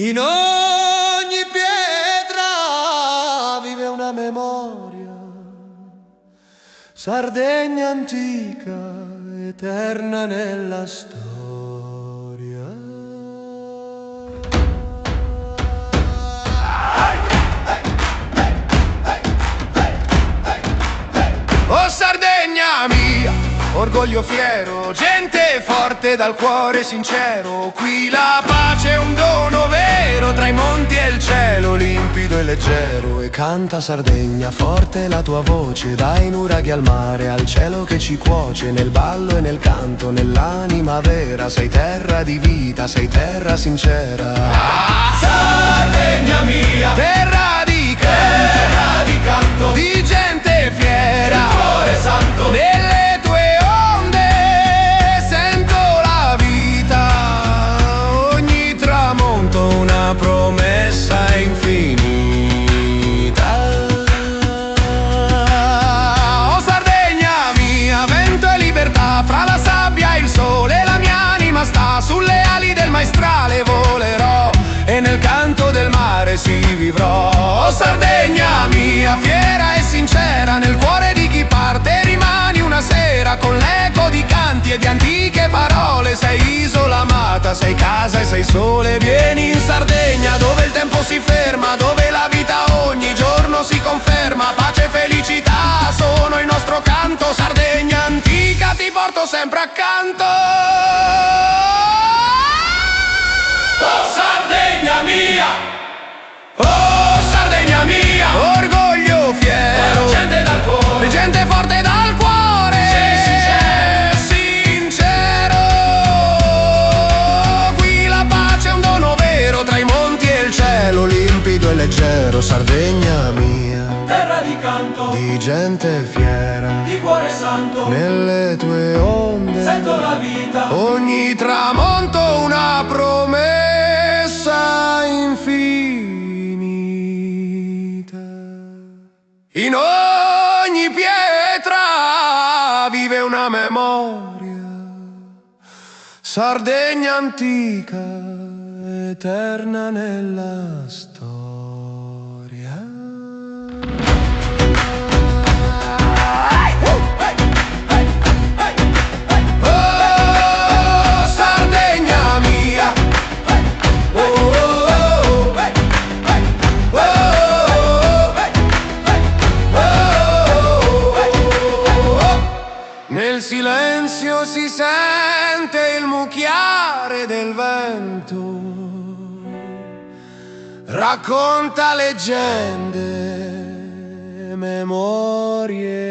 In ogni pietra vive una memoria, Sardegna antica, eterna nella storia. Oh Sardegna mia, orgoglio fiero, gente forte dal cuore sincero, qui la pace è un dono vero, tra i monti e il cielo limpido e leggero. E canta Sardegna, forte la tua voce, dai nuraghi al mare, al cielo che ci cuoce, nel ballo e nel canto, nell'anima vera, sei terra di vita, sei terra sincera. Sardegna mia, Terra di canto, di gente fiera, il cuore santo, nelle tue onde sento la vita, ogni tramonto una promessa infinita. Oh Sardegna mia, vento e libertà, fra la sabbia e il sole la mia anima sta, sulle ali del maestrale volerò e nel canto del mare si vivrò. Oh Sardegna mia, fiera e sincera, nel cuore di chi parte rimani una sera, con l'eco di canti e di antiche parole. Sei isola amata, sei casa e sei sole. Vieni in Sardegna dove il tempo si ferma, dove la vita ogni giorno si conferma. Pace e felicità sono il nostro canto, Sardegna antica ti porto sempre accanto. oh Sardegna mia, Oh Sardegna mia, orgoglio fiero, gente dal cuore, gente forte dal cuore, sincero. Qui la pace è un dono vero, tra i monti e il cielo limpido e leggero. Sardegna mia, terra di canto, di gente fiera, di cuore santo, nelle tue onde sento la vita, ogni tramonto una promessa infinita. In ogni pietra vive una memoria, Sardegna antica, eterna nella storia. Oh Sardegna mia, nel silenzio si sente il mucchiare del vento, racconta leggende, memorie